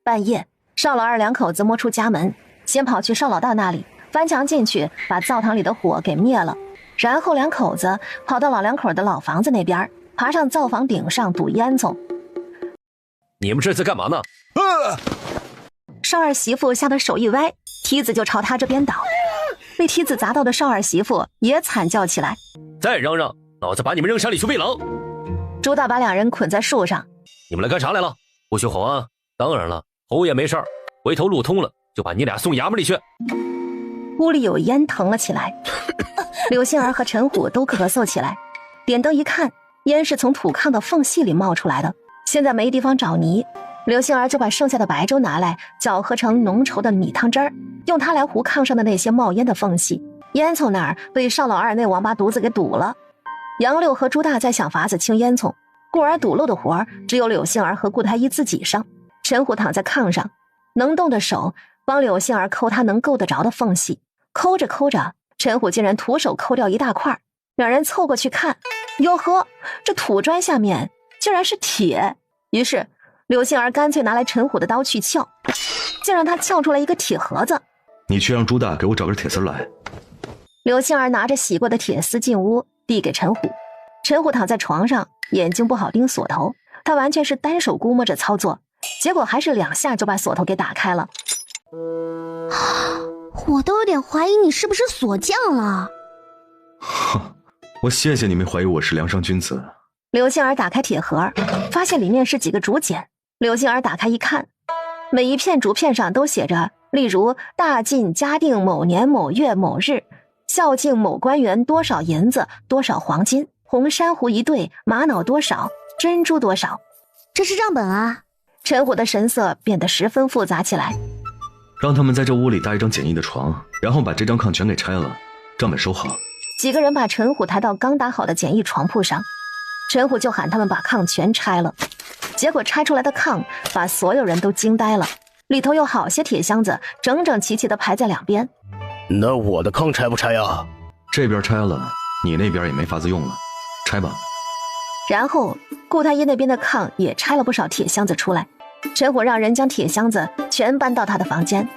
半夜，邵老二两口子摸出家门，先跑去邵老大那里，翻墙进去，把灶堂里的火给灭了。然后两口子跑到老两口的老房子那边，爬上灶房顶上堵烟囱。你们这是干嘛呢？邵二媳妇吓得手一歪，梯子就朝他这边倒。被梯子砸到的邵二媳妇也惨叫起来：再嚷嚷，老子把你们扔山里去喂狼！朱大把两人捆在树上。你们来干啥来了？不许吼啊！当然了，吼也没事儿，回头路通了就把你俩送衙门里去。屋里有烟腾了起来，柳杏儿和陈虎都咳嗽起来。点灯一看，烟是从土炕的缝隙里冒出来的。现在没地方找泥，柳杏儿就把剩下的白粥拿来搅和成浓稠的米汤汁儿，用它来糊炕上的那些冒烟的缝隙。烟囱那儿被邵老二那王八犊子给堵了。杨六和朱大在想法子清烟囱，故而堵漏的活只有柳杏儿和顾太医自己上。陈虎躺在炕上，能动的手帮柳杏儿抠他能够得着的缝隙，抠着抠着，陈虎竟然徒手抠掉一大块。两人凑过去看，哟呵，这土砖下面竟然是铁。于是柳杏儿干脆拿来陈虎的刀去撬，竟让他撬出来一个铁盒子。你去让朱大给我找根铁丝来。柳杏儿拿着洗过的铁丝进屋，递给陈虎。陈虎躺在床上，眼睛不好盯锁头，他完全是单手估摸着操作，结果还是2下就把锁头给打开了。我都有点怀疑你是不是锁匠了。哼，我谢谢你没怀疑我是梁上君子。柳杏儿打开铁盒，发现里面是几个竹简。柳杏儿打开一看，每一片竹片上都写着，例如大晋嘉定某年某月某日，孝敬某官员多少银子，多少黄金，红珊瑚1对，玛瑙多少，珍珠多少。这是账本啊。陈虎的神色变得十分复杂起来。让他们在这屋里搭一张简易的床，然后把这张炕全给拆了，账本收好。几个人把陈虎抬到刚搭好的简易床铺上，陈虎就喊他们把炕全拆了。结果拆出来的炕把所有人都惊呆了，里头有好些铁箱子整整齐齐地排在两边。那我的炕拆不拆啊？这边拆了，你那边也没法子用了，拆吧。然后顾太医那边的炕也拆了不少铁箱子出来，陈虎让人将铁箱子全搬到他的房间，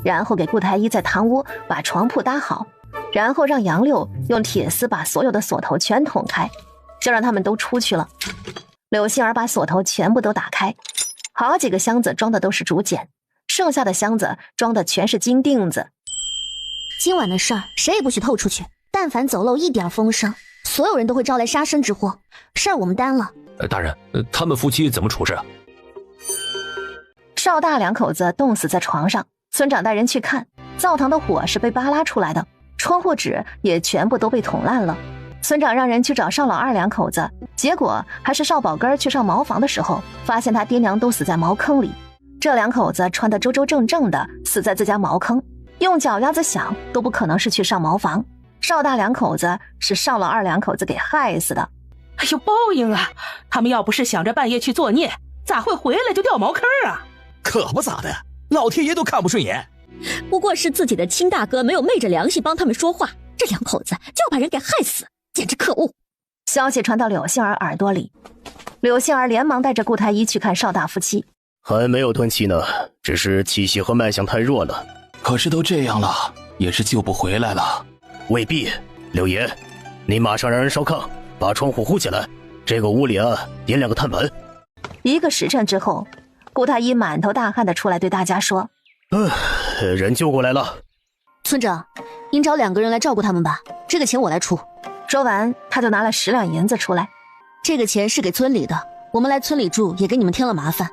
然后给顾太医在堂屋把床铺搭好，然后让杨六用铁丝把所有的锁头全捅开，就让他们都出去了。柳杏儿把锁头全部都打开，好几个箱子装的都是竹简，剩下的箱子装的全是金锭子。今晚的事儿谁也不许透出去，但凡走漏一点风声，所有人都会招来杀身之祸。事儿我们担了。大人，他们夫妻怎么处置？邵大两口子冻死在床上，村长带人去看，灶堂的火是被扒拉出来的，窗户纸也全部都被捅烂了。村长让人去找邵老二两口子，结果还是邵宝根去上茅房的时候，发现他爹娘都死在茅坑里。这两口子穿得周周正正的死在自家茅坑，用脚丫子想都不可能是去上茅房。邵大两口子是邵老二两口子给害死的。哎呦，报应啊！他们要不是想着半夜去作孽，咋会回来就掉茅坑啊？可不咋的，老天爷都看不顺眼。不过是自己的亲大哥没有昧着良心帮他们说话，这两口子就要把人给害死，简直可恶。消息传到柳杏儿耳朵里，柳杏儿连忙带着顾太医去看邵大夫妻。还没有断气呢，只是气息和脉象太弱了。可是都这样了，也是救不回来了。未必。柳爷，你马上让人烧炕，把窗户糊起来，这个屋里啊点2个炭盆。1个时辰之后，顾太医满头大汗的出来对大家说：人救过来了。村长，您找2个人来照顾他们吧，这个钱我来出。说完他就拿了10两银子出来。这个钱是给村里的，我们来村里住也给你们添了麻烦，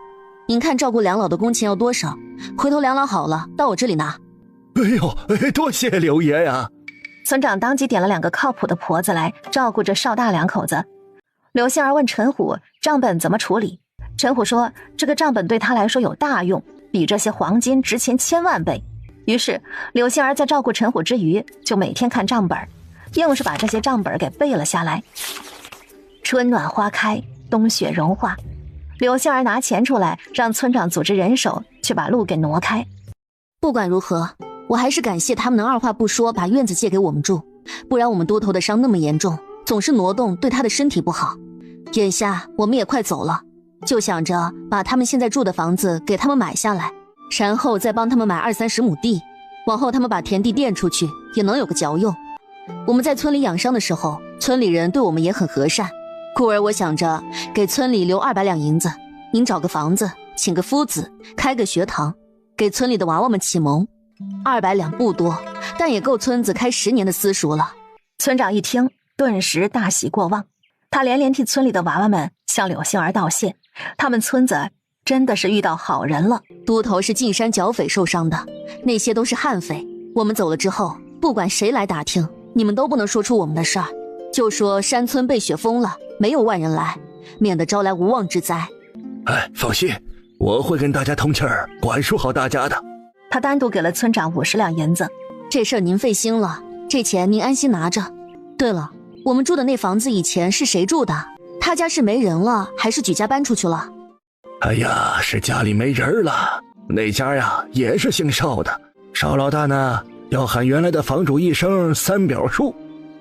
您看照顾梁老的工钱要多少，回头梁老好了到我这里拿。哎呦，多谢刘爷呀。村长当即点了2个靠谱的婆子来照顾着邵大两口子。柳杏儿问陈虎账本怎么处理，陈虎说这个账本对他来说有大用，比这些黄金值钱1000万倍。于是柳杏儿在照顾陈虎之余，就每天看账本，硬是把这些账本给背了下来。春暖花开，冬雪融化，柳杏儿拿钱出来让村长组织人手去把路给挪开。不管如何，我还是感谢他们能二话不说把院子借给我们住，不然我们多头的伤那么严重，总是挪动对他的身体不好。眼下我们也快走了，就想着把他们现在住的房子给他们买下来，然后再帮他们买20-30亩地，往后他们把田地垫出去也能有个嚼用。我们在村里养伤的时候，村里人对我们也很和善，故而我想着给村里留200两银子，您找个房子，请个夫子，开个学堂，给村里的娃娃们启蒙。200两不多，但也够村子开10年的私塾了。村长一听，顿时大喜过望，他连连替村里的娃娃们向柳杏儿道谢，他们村子真的是遇到好人了。都头是进山剿匪受伤的，那些都是悍匪。我们走了之后，不管谁来打听，你们都不能说出我们的事儿，就说山村被雪封了，没有外人来，免得招来无妄之灾。放心，我会跟大家通气儿，管束好大家的。他单独给了村长50两银子。这事儿您费心了，这钱您安心拿着。对了，我们住的那房子以前是谁住的？他家是没人了，还是举家搬出去了？哎呀，是家里没人了。那家呀也是姓邵的，邵老大呢要喊原来的房主一声3表叔。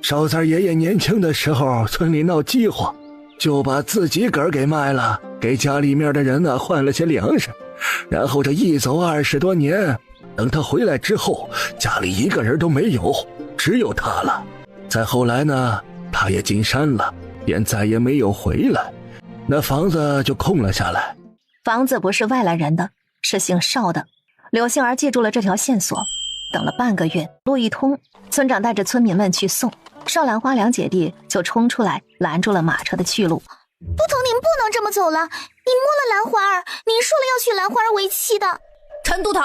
邵三爷爷年轻的时候村里闹饥荒，就把自己个儿给卖了，给家里面的人呢换了些粮食，然后这一走20多年，等他回来之后，家里一个人都没有，只有他了。再后来呢，他也进山了，便再也没有回来，那房子就空了下来。房子不是外来人的，是姓邵的。柳杏儿记住了这条线索，等了半个月，路一通，村长带着村民们去送，邵兰花2姐弟就冲出来拦住了马车的去路。都头，您不能这么走了，你摸了兰花儿，您说了要娶兰花儿为妻的。陈都头，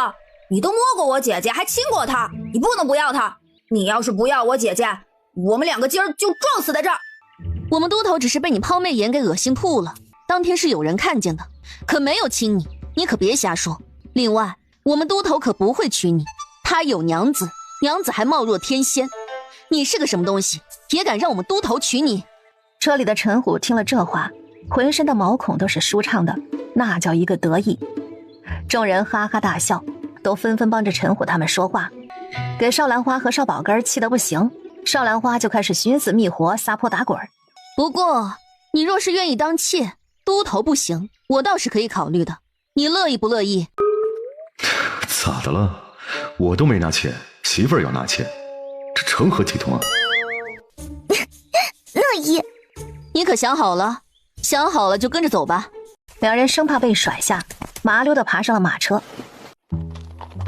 你都摸过我姐姐，还亲过她，你不能不要她。你要是不要我姐姐，我们2个今儿就撞死在这儿。我们都头只是被你抛媚眼给恶心吐了，当天是有人看见的，可没有亲你，你可别瞎说。另外，我们都头可不会娶你，他有娘子，娘子还貌若天仙，你是个什么东西，也敢让我们都头娶你？车里的陈虎听了这话，浑身的毛孔都是舒畅的，那叫一个得意。众人哈哈大笑，都纷纷帮着陈虎他们说话，给邵兰花和邵宝根气得不行。邵兰花就开始寻死觅活，撒泼打滚。不过你若是愿意当妾，都头不行，我倒是可以考虑的，你乐意不乐意？咋的了？我都没纳妾，媳妇儿要纳妾，这成何体统啊？乐意。你可想好了？想好了就跟着走吧。2人生怕被甩下，麻溜地爬上了马车。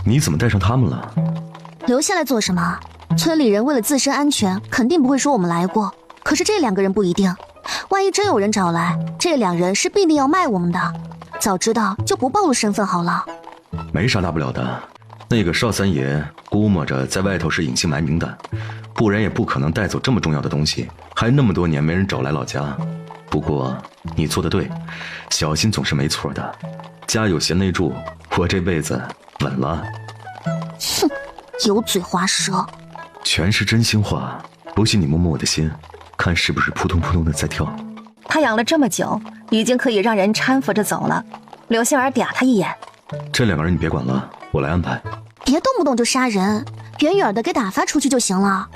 你怎么带上他们了？留下来做什么？村里人为了自身安全，肯定不会说我们来过。可是这2个人不一定，万一真有人找来，这2人是必定要卖我们的。早知道就不暴露身份好了。没啥大不了的，那个邵三爷估摸着在外头是隐姓埋名的，不然也不可能带走这么重要的东西，还那么多年没人找来老家。不过你做得对，小心总是没错的。家有贤内助，我这辈子稳了。哼，油嘴滑舌，全是真心话。不信你摸摸我的心，看是不是扑通扑通的在跳。他养了这么久，已经可以让人搀扶着走了。柳杏儿嗲他一眼，这2个人你别管了，我来安排。别动不动就杀人，远远的给打发出去就行了。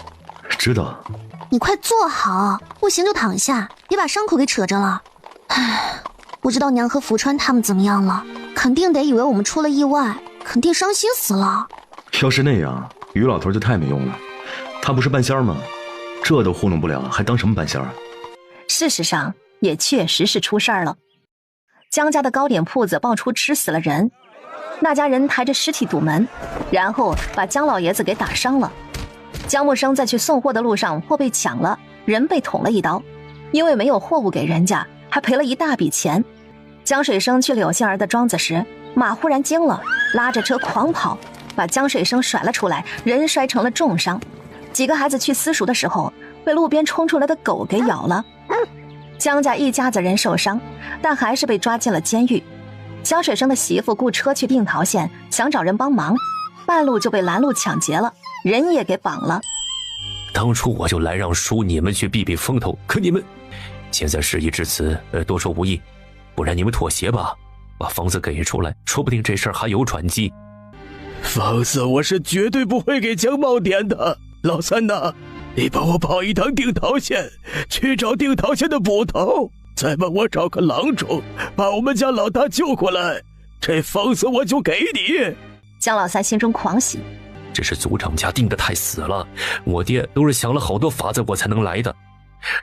知道。你快坐好，不行就躺下，别把伤口给扯着了。唉，不知道娘和福川他们怎么样了，肯定得以为我们出了意外，肯定伤心死了。要是那样，于老头就太没用了。他不是半仙吗？这都糊弄不了，还当什么半仙啊？事实上也确实是出事儿了。江家的糕点铺子爆出吃死了人，那家人抬着尸体堵门，然后把江老爷子给打伤了。江木生在去送货的路上货被抢了，人被捅了一刀，因为没有货物给人家，还赔了一大笔钱。江水生去柳杏儿的庄子时，马忽然惊了，拉着车狂跑，把江水生甩了出来，人摔成了重伤。几个孩子去私塾的时候，被路边冲出来的狗给咬了。江家一家子人受伤，但还是被抓进了监狱。江水生的媳妇雇车去定陶县，想找人帮忙，半路就被拦路抢劫了，人也给绑了。当初我就来让叔你们去避避风头，可你们现在事已至此，多说无益，不然你们妥协吧，把房子给出来，说不定这事儿还有转机。房子我是绝对不会给江茂点的。老三呐，你帮我跑一趟定陶县，去找定陶县的捕头，再帮我找个郎中，把我们家老大救过来，这房子我就给你。江老三心中狂喜，这是族长家定得太死了，我爹都是想了好多法子我才能来的。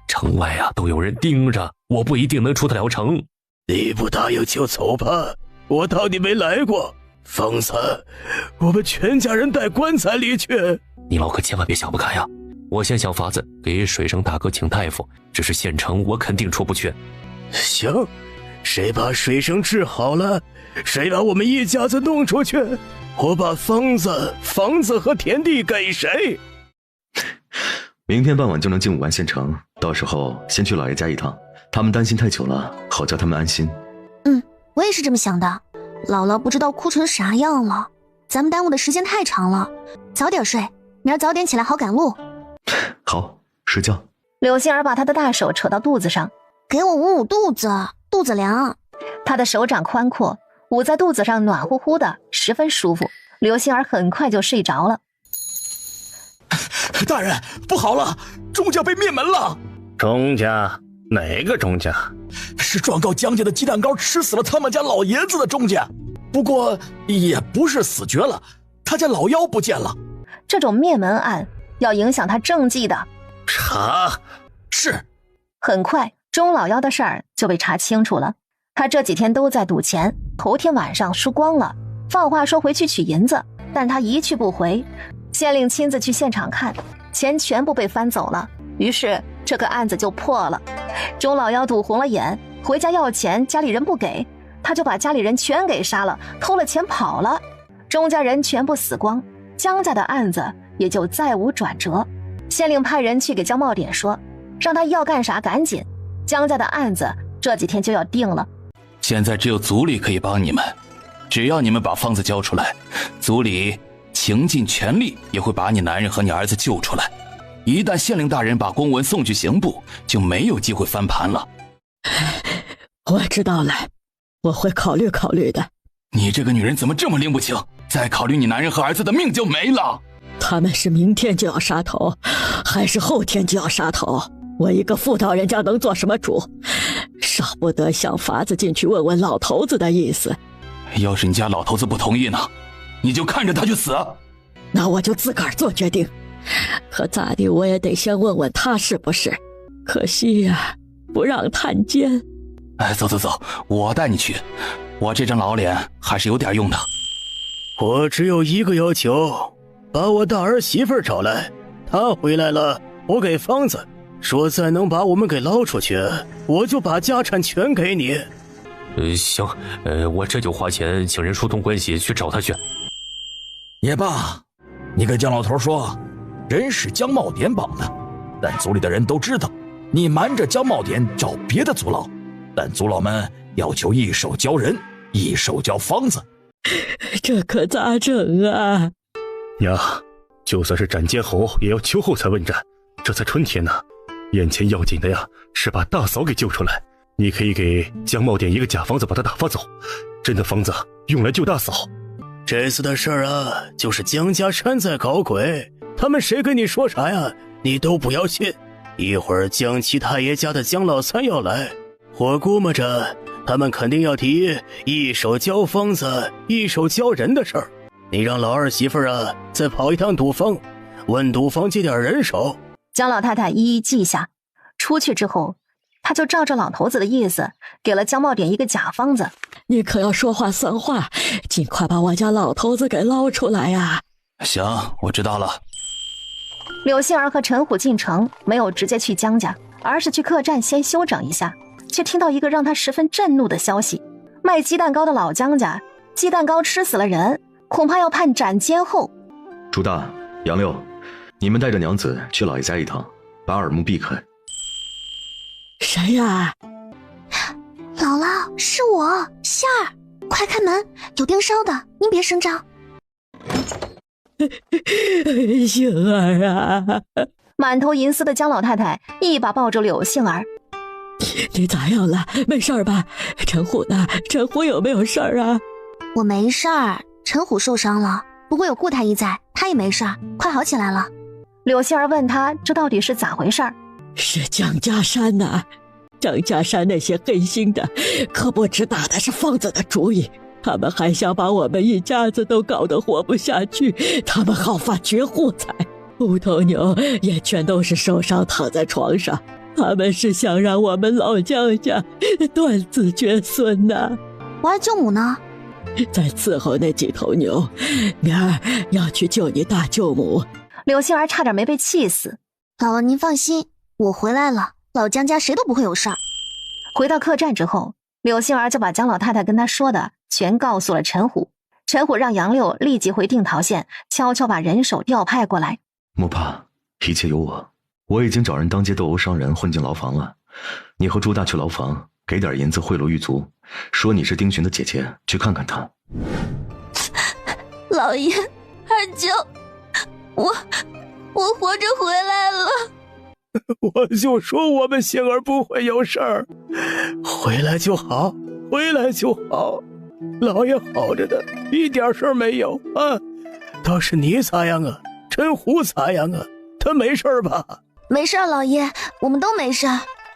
城外啊都有人盯着，我不一定能出得了城。你不答应就走吧，我当你没来过。疯子，我们全家人带棺材里去。你老可千万别想不开啊！我先想法子给水生大哥请大夫，只是县城我肯定出不去。行，谁把水生治好了，谁把我们一家子弄出去，我把房子和田地给谁。明天傍晚就能进武安县城，到时候先去老爷家一趟，他们担心太久了，好叫他们安心。我也是这么想的。姥姥不知道哭成啥样了，咱们耽误的时间太长了，早点睡，明儿早点起来好赶路。好，睡觉。柳杏儿把她的大手扯到肚子上，给我捂捂肚子，肚子凉。她的手掌宽阔，捂在肚子上暖乎乎的，十分舒服。柳杏儿很快就睡着了。大人，不好了，钟家被灭门了。钟家？哪个钟家？是状告江家的鸡蛋糕吃死了他们家老爷子的钟家，不过也不是死绝了，他家老幺不见了。这种灭门案要影响他政绩的。查。是。很快钟老幺的事儿就被查清楚了。他这几天都在赌钱，头天晚上输光了，放话说回去取银子，但他一去不回。县令亲自去现场看，钱全部被翻走了，于是这个案子就破了。钟老幺赌红了眼，回家要钱，家里人不给，他就把家里人全给杀了，偷了钱跑了。钟家人全部死光，江家的案子也就再无转折。县令派人去给江茂典说，让他要干啥赶紧，江家的案子这几天就要定了。现在只有族里可以帮你们，只要你们把方子交出来，族里倾尽全力也会把你男人和你儿子救出来。一旦县令大人把公文送去刑部，就没有机会翻盘了。我知道了，我会考虑考虑的。你这个女人怎么这么拎不清？再考虑你男人和儿子的命就没了。他们是明天就要杀头，还是后天就要杀头？我一个妇道人家能做什么主？少不得想法子进去问问老头子的意思。要是你家老头子不同意呢，你就看着他去死。那我就自个儿做决定。可咋地我也得先问问他是不是。可惜呀，不让探监。走，我带你去。我这张老脸还是有点用的。我只有一个要求，把我大儿媳妇找来，她回来了，我给方子，说再能把我们给捞出去，我就把家产全给你。行，我这就花钱请人疏通关系去找他去。也罢，你跟江老头说，人是江茂典绑的，但族里的人都知道你瞒着江茂典找别的族老，但族老们要求一手交人，一手交方子。这可咋整啊？娘，就算是斩监侯也要秋后才问斩，这才春天呢。眼前要紧的呀，是把大嫂给救出来。你可以给江茂典一个假方子把他打发走，真的方子用来救大嫂。这次的事儿啊，就是江家山在搞鬼，他们谁跟你说啥呀，你都不要信。一会儿江七太爷家的江老三要来，我估摸着他们肯定要提一手交方子一手交人的事儿。你让老二媳妇啊再跑一趟赌坊，问赌坊借点人手。江老太太一一记下，出去之后他就照着老头子的意思给了江茂典一个假方子。你可要说话算话，尽快把我家老头子给捞出来呀！行，我知道了。柳杏儿和陈虎进城，没有直接去江家，而是去客栈先休整一下，却听到一个让他十分震怒的消息：卖鸡蛋糕的老江家，鸡蛋糕吃死了人，恐怕要判斩监后。朱大、杨六，你们带着娘子去老爷家一趟，把耳目避开。谁呀？姥姥，是我，杏儿，快开门，有盯梢的，您别声张。杏儿啊！满头银丝的江老太太一把抱住柳杏儿。你咋样了？没事吧？陈虎呢？陈虎有没有事儿啊？我没事儿，陈虎受伤了，不过有顾太医在，他也没事儿，快好起来了。柳杏儿问他这到底是咋回事儿？是江家山呐，张家山那些黑心的，可不知打的是疯子的主意。他们还想把我们一家子都搞得活不下去，他们好发绝户财。五头牛也全都是受伤躺在床上，他们是想让我们老姜家断子绝孙呐。我二舅母呢？在伺候那几头牛，明儿要去救你大舅母。柳杏儿差点没被气死。姥姥您放心，我回来了，老姜家谁都不会有事儿。回到客栈之后，柳杏儿就把姜老太太跟她说的全告诉了陈虎。陈虎让杨六立即回定陶县，悄悄把人手调派过来。莫怕，一切有我。我已经找人当街斗殴伤人，混进牢房了。你和朱大去牢房，给点银子贿赂狱卒，说你是丁寻的姐姐，去看看他。老爷，二舅，我活着回来了。我就说我们杏儿不会有事儿，回来就好，回来就好。老爷好着的，一点事儿没有啊。倒是你咋样啊？陈虎咋样啊？他没事吧？没事，老爷，我们都没事。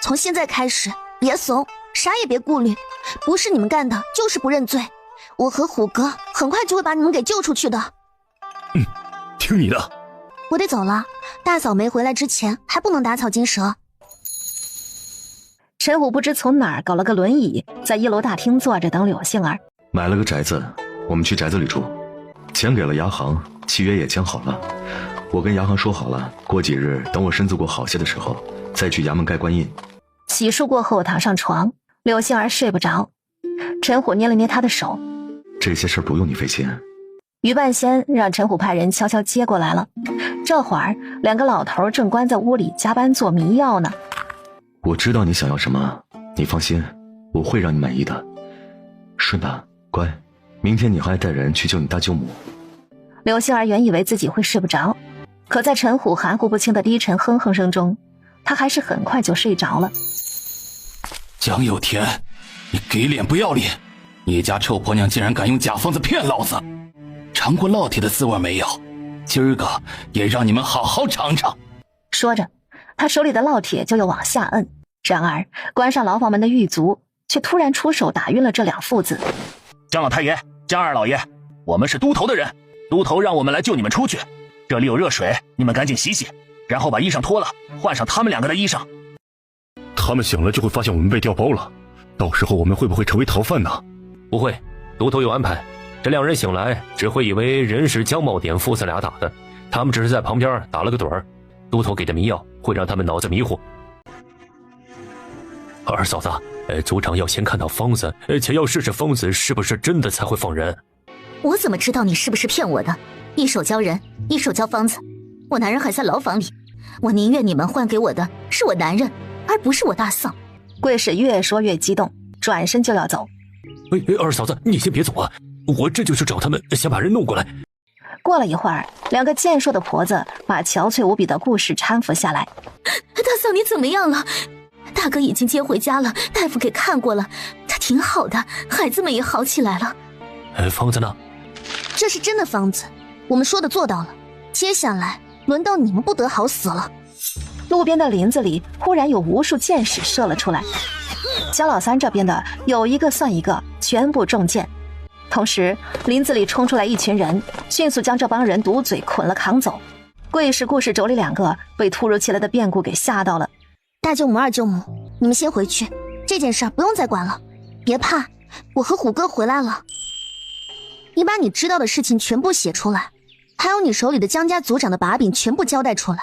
从现在开始，别怂，啥也别顾虑，不是你们干的，就是不认罪。我和虎哥很快就会把你们给救出去的。听你的。我得走了，大嫂没回来之前还不能打草惊蛇。陈虎不知从哪儿搞了个轮椅，在一楼大厅坐着等柳杏儿。买了个宅子，我们去宅子里住，钱给了牙行，契约也签好了。我跟牙行说好了，过几日等我身子过好些的时候，再去衙门盖官印。洗漱过后躺上床，柳杏儿睡不着。陈虎捏了捏她的手，这些事儿不用你费心。于半仙让陈虎派人悄悄接过来了。这会儿两个老头正关在屋里加班做迷药呢。我知道你想要什么，你放心，我会让你满意的。睡吧，乖，明天你还带人去救你大舅母。柳杏儿原以为自己会睡不着，可在陈虎含糊不清的低沉哼哼声中，她还是很快就睡着了。蒋有田，你给脸不要脸！你家臭婆娘竟然敢用假方子骗老子！尝过烙铁的滋味没有？今儿个也让你们好好尝尝。说着，他手里的烙铁就要往下摁，然而关上牢房门的狱卒却突然出手打晕了这两父子。姜老太爷，姜二老爷，我们是都头的人，都头让我们来救你们出去。这里有热水，你们赶紧洗洗，然后把衣裳脱了，换上他们两个的衣裳。他们醒了就会发现我们被调包了，到时候我们会不会成为逃犯呢？不会，都头有安排。这两人醒来只会以为人是姜茂典父子俩打的，他们只是在旁边打了个盹儿。都头给的迷药会让他们脑子迷糊。二嫂子，族长要先看到方子，且要试试方子是不是真的才会放人。我怎么知道你是不是骗我的？一手教人，一手教方子，我男人还在牢房里，我宁愿你们换给我的是我男人，而不是我大丧。贵氏越说越激动，转身就要走。二嫂子，你先别走啊，我这就去找他们，先把人弄过来。过了一会儿，两个健硕的婆子把憔悴无比的顾氏搀扶下来。大嫂，你怎么样了？大哥已经接回家了，大夫给看过了，他挺好的，孩子们也好起来了。方子呢？这是真的方子，我们说的做到了。接下来轮到你们不得好死了。路边的林子里忽然有无数箭矢射了出来，姜老三这边的有一个算一个，全部中箭。同时林子里冲出来一群人，迅速将这帮人堵嘴捆了扛走。贵氏顾氏妯娌两个被突如其来的变故给吓到了。大舅母二舅母，你们先回去，这件事不用再管了。别怕，我和虎哥回来了。你把你知道的事情全部写出来，还有你手里的姜家族长的把柄全部交代出来，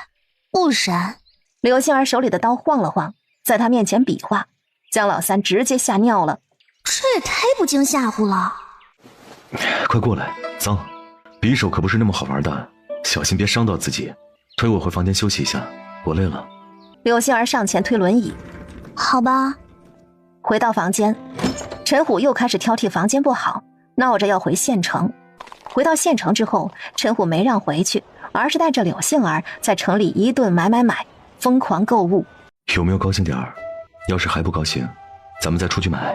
不然……刘杏儿手里的刀晃了晃，在他面前比划，姜老三直接吓尿了。这也太不经吓唬了。快过来，脏！匕首可不是那么好玩的，小心别伤到自己。推我回房间休息一下，我累了。柳杏儿上前推轮椅。好吧。回到房间，陈虎又开始挑剔房间不好，闹着要回县城。回到县城之后，陈虎没让回去，而是带着柳杏儿在城里一顿买，疯狂购物。有没有高兴点儿？要是还不高兴，咱们再出去买。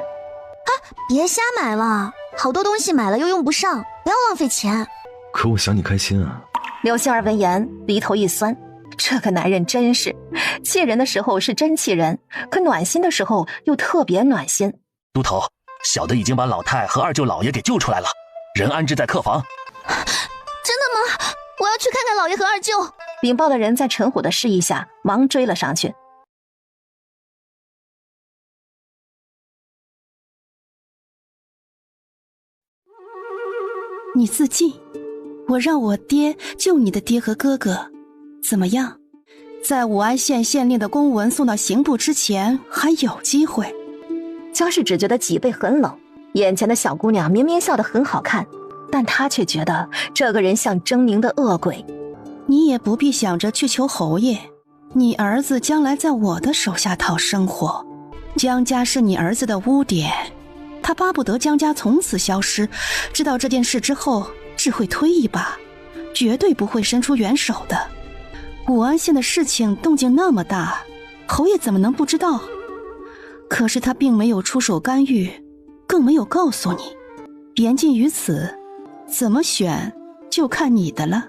别瞎买了，好多东西买了又用不上，不要浪费钱。可我想你开心啊。柳杏儿闻言鼻头一酸，这个男人真是，气人的时候是真气人，可暖心的时候又特别暖心。都头，小的已经把老太和二舅老爷给救出来了，人安置在客房。真的吗？我要去看看老爷和二舅。禀报的人在陈虎的示意下忙追了上去。你自尽，我让我爹救你的爹和哥哥，怎么样？在武安县县令的公文送到刑部之前还有机会。焦氏只觉得脊背很冷，眼前的小姑娘明明笑得很好看，但她却觉得这个人像狰狞的恶鬼。你也不必想着去求侯爷，你儿子将来在我的手下讨生活，江家是你儿子的污点，他巴不得江家从此消失，知道这件事之后只会推一把，绝对不会伸出援手的。武安县的事情动静那么大，侯爷怎么能不知道？可是他并没有出手干预，更没有告诉你，言尽于此，怎么选就看你的了。